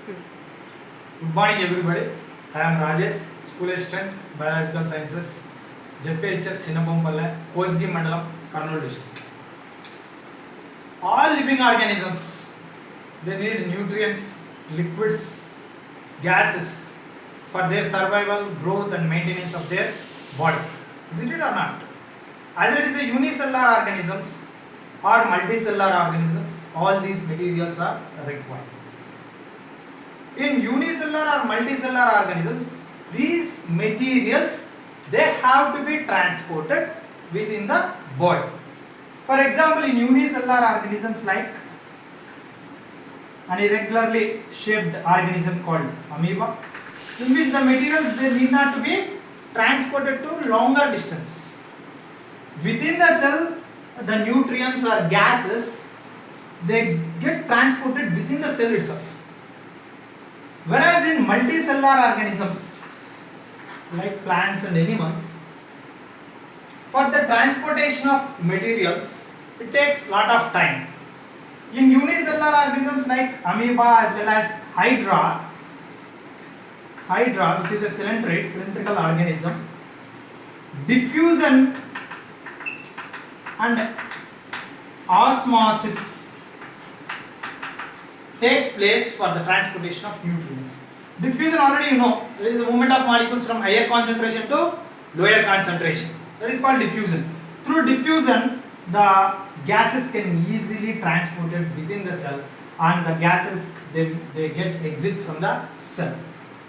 Good morning, everybody. I am Rajesh, school assistant, biological sciences, JPHS Sinnabompalle, Kosgi Mandalam, Kurnool district. All living organisms, they need nutrients, liquids, gases for their survival, growth, and maintenance of their body. Isn't it or not? Either it is a unicellular organisms or multicellular organisms, all these materials are required. In unicellular or multicellular organisms, these materials, they have to be transported within the body. For example, in unicellular organisms like an irregularly shaped organism called amoeba, in which the materials, they need not to be transported to longer distance. Within the cell, the nutrients or gases, they get transported within the cell itself. Whereas in multicellular organisms like plants and animals, for the transportation of materials, it takes lot of time. In unicellular organisms like amoeba as well as hydra, which is a cylindrical organism, diffusion and osmosis takes place for the transportation of nutrients. Diffusion, already you know, there is a movement of molecules from higher concentration to lower concentration. That is called diffusion. Through diffusion, the gases can easily transported within the cell, and the gases, they get exit from the cell.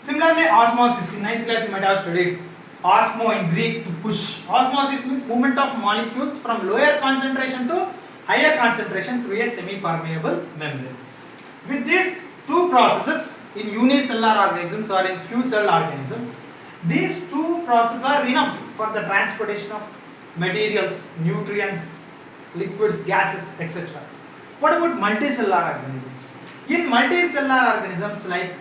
Similarly, osmosis, in 9th class you might have studied osmo in Greek, to push. Osmosis means movement of molecules from lower concentration to higher concentration through a semi-permeable membrane. With these two processes in unicellular organisms or in few cell organisms, these two processes are enough for the transportation of materials, nutrients, liquids, gases, etc. What about multicellular organisms? In multicellular organisms like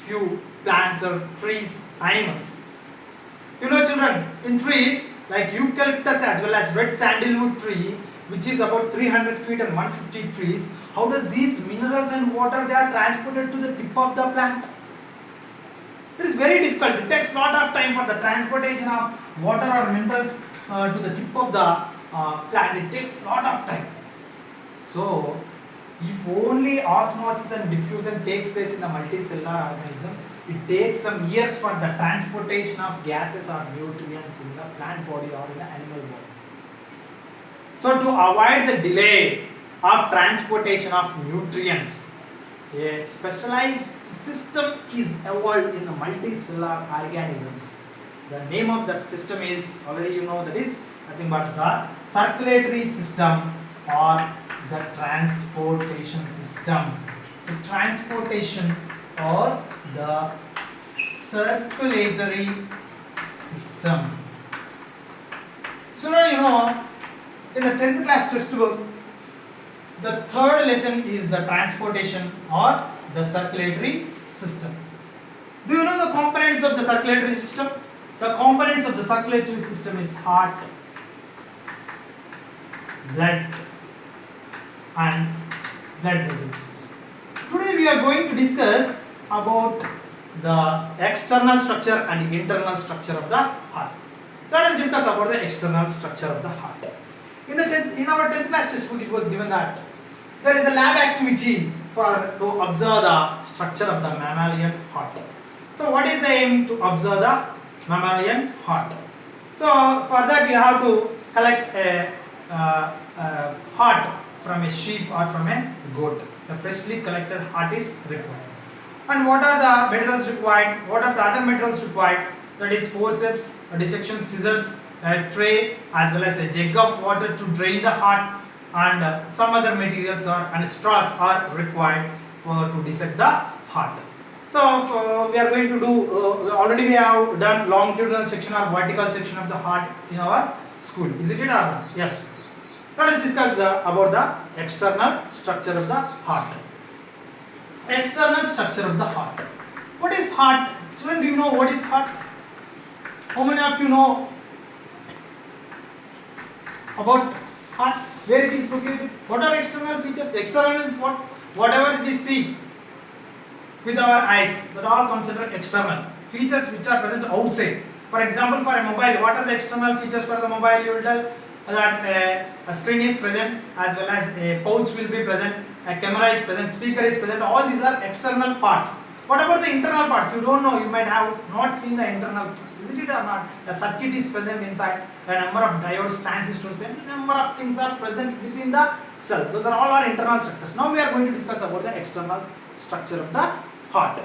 few plants or trees, animals, you know children, in trees like eucalyptus as well as red sandalwood tree, which is about 300 feet and 150 trees, how does these minerals and water, they are transported to the tip of the plant? It is very difficult. It takes lot of time for the transportation of water or minerals to the tip of the plant. It takes lot of time. So, if only osmosis and diffusion takes place in the multicellular organisms, it takes some years for the transportation of gases or nutrients in the plant body or in the animal bodies. So, to avoid the delay of transportation of nutrients, a specialized system is evolved in the multicellular organisms. The name of that system is, already you know, that is nothing but the circulatory system or the transportation system. The transportation or the circulatory system. So now you know, in the 10th class textbook, the third lesson is the transportation or the circulatory system. Do you know the components of the circulatory system? The components of the circulatory system is heart, blood and blood vessels. Today we are going to discuss about the external structure and internal structure of the heart. Let us discuss about the external structure of the heart. In our 10th class textbook, it was given that there is a lab activity to observe the structure of the mammalian heart. So what is the aim? To observe the mammalian heart. So for that you have to collect a heart from a sheep or from a goat. The freshly collected heart is required. And what are the materials required? What are the other materials required? That is forceps, a dissection scissors, a tray, as well as a jug of water to drain the heart, and some other materials and straws are required to dissect the heart. So we are going to do, already we have done longitudinal section or vertical section of the heart in our school. Is it or not? Yes. Let us discuss about the external structure of the heart. External structure of the heart. What is heart? Children, do you know what is heart? How many of you know about heart? Where it is located? What are external features? External is what? Whatever we see. with our eyes. That all comes under external features which are present outside. For example, for a mobile, what are the external features for the mobile? You will tell that a screen is present, as well as a pouch will be present, a camera is present, speaker is present. All these are external parts. What about the internal parts? You don't know, you might have not seen the internal parts. Is it or not? A circuit is present inside, a number of diodes, transistors, and number of things are present within the cell. Those are all our internal structures. Now we are going to discuss about the external structure of the heart.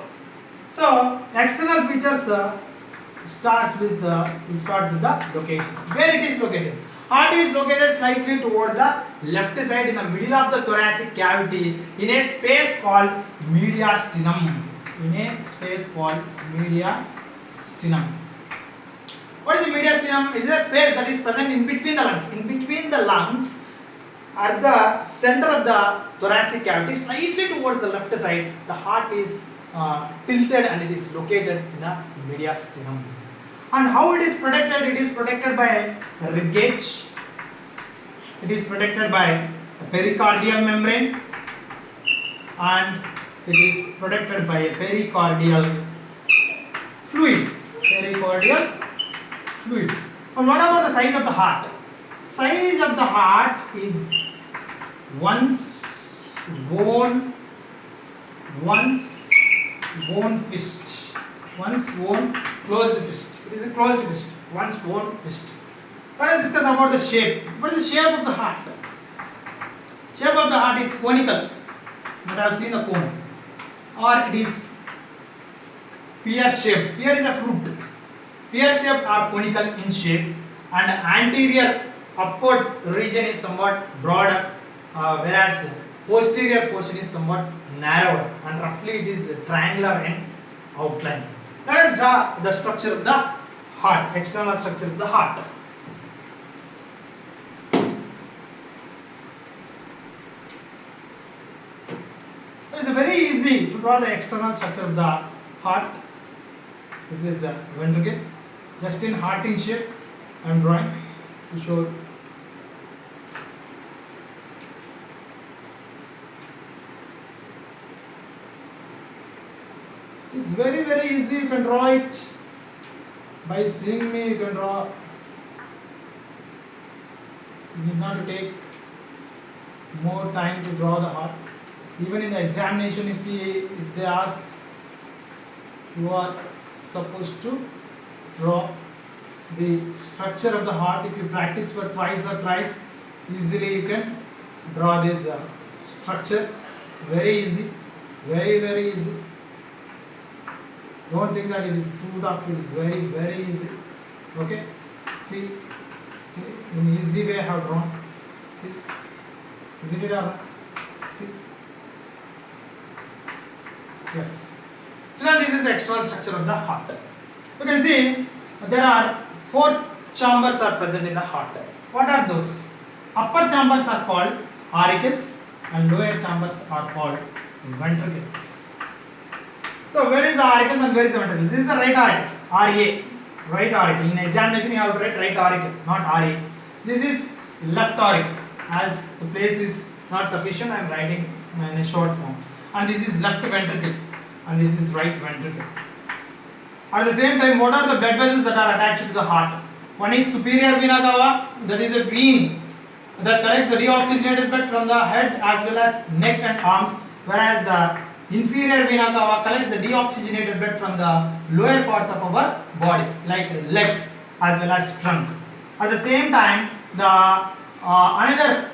So external features we start with the location. Where it is located? Heart is located slightly towards the left side in the middle of the thoracic cavity in a space called mediastinum. What is the mediastinum? It is a space that is present in between the lungs. In between the lungs, at the center of the thoracic cavity, slightly towards the left side, the heart is tilted and it is located in the mediastinum. And how it is protected? It is protected by a rib cage. It is protected by a pericardial membrane, and it is protected by a pericardial fluid. And what about the size of the heart? Size of the heart is once worn fist. Once worn closed fist. It is a closed fist. Once worn fist. Let us discuss about the shape. What is the shape of the heart? Shape of the heart is conical. But I have seen a cone. Or it is pear shaped. Pear is a fruit. Pear shaped or conical in shape, and anterior upward region is somewhat broader, whereas posterior portion is somewhat narrower, and roughly it is triangular in outline. Let us draw the structure of the heart, external structure of the heart. It is very easy to draw the external structure of the heart. This is the ventricle. Just in heart in shape, I am drawing to show. It's very easy. You can draw it by seeing me. You can draw. You need not to take more time to draw the heart. Even in the examination, if they ask, you are supposed to draw the structure of the heart. If you practice for twice or thrice, easily you can draw this structure. Very easy, very easy. Don't think that it is too tough. It is very easy. Okay, see in easy way I have drawn. See, is it or see? Yes. So now this is the external structure of the heart. You can see there are 4 chambers are present in the heart. What are those? Upper chambers are called auricles and lower chambers are called ventricles. So where is the auricles and where is the ventricles? This is the right auricle, RA, right auricle. In examination you have to write right auricle, not RA. This is left auricle. As the place is not sufficient, I am writing in a short form. And this is left ventricle and this is right ventricle. At the same time, what are the blood vessels that are attached to the heart? One is superior vena cava, that is a vein that collects the deoxygenated blood from the head as well as neck and arms, whereas the inferior vena cava collects the deoxygenated blood from the lower parts of our body, like legs as well as trunk. At the same time, the another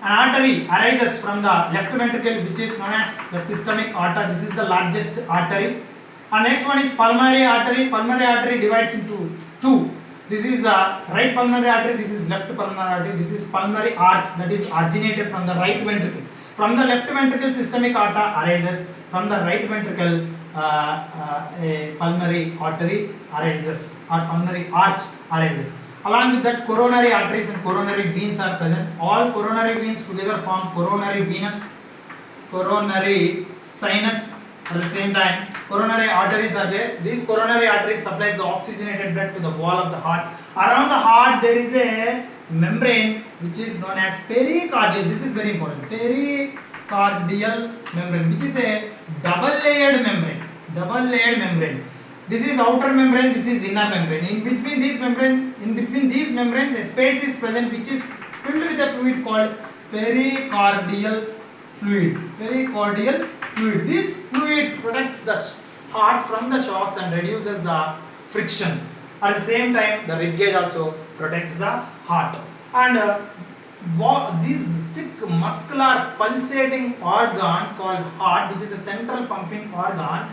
artery arises from the left ventricle, which is known as the systemic aorta. This is the largest artery. And next one is pulmonary artery. Pulmonary artery divides into 2. This is right pulmonary artery, this is left pulmonary artery. This is pulmonary arch, that is originated from the right ventricle. From the left ventricle, systemic aorta arises. From the right ventricle, a pulmonary artery arises, or pulmonary arch arises. Along with that, coronary arteries and coronary veins are present. All coronary veins together form coronary venous, coronary sinus. At the same time, coronary arteries are there. These coronary arteries supplies the oxygenated blood to the wall of the heart. Around the heart there is a membrane which is known as pericardial. This is very important. Pericardial membrane, which is a double layered membrane. Double layered membrane. This is outer membrane, this is inner membrane. In between these membranes, a space is present which is filled with a fluid called pericardial fluid. Pericardial fluid. This fluid protects the heart from the shocks and reduces the friction. At the same time, the rib cage also protects the heart. And this thick muscular pulsating organ called heart, which is a central pumping organ,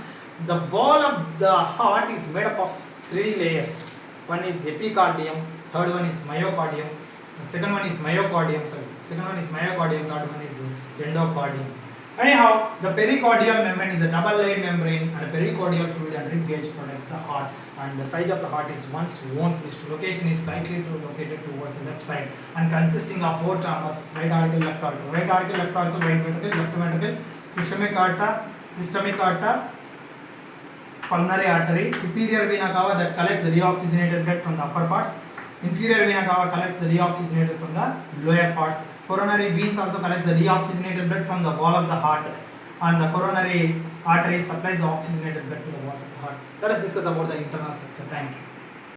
the wall of the heart is made up of 3 layers. One is epicardium, third one is myocardium, the second one is myocardium, third one is endocardium. Anyhow, the pericardial membrane is a double layered membrane, and a pericardial fluid and rib cage protects the heart, and the size of the heart is one's own fist. Location is slightly located towards the left side and consisting of 4 chambers: right auricle, left auricle, right auricle, left auricle, right ventricle, left ventricle, systemic aorta, pulmonary artery, superior vena cava that collects the deoxygenated blood from the upper parts, inferior vena cava collects the deoxygenated from the lower parts. Coronary veins also collect the deoxygenated blood from the wall of the heart, and the coronary artery supplies the oxygenated blood to the walls of the heart. Let us discuss about the internal structure. Thank you.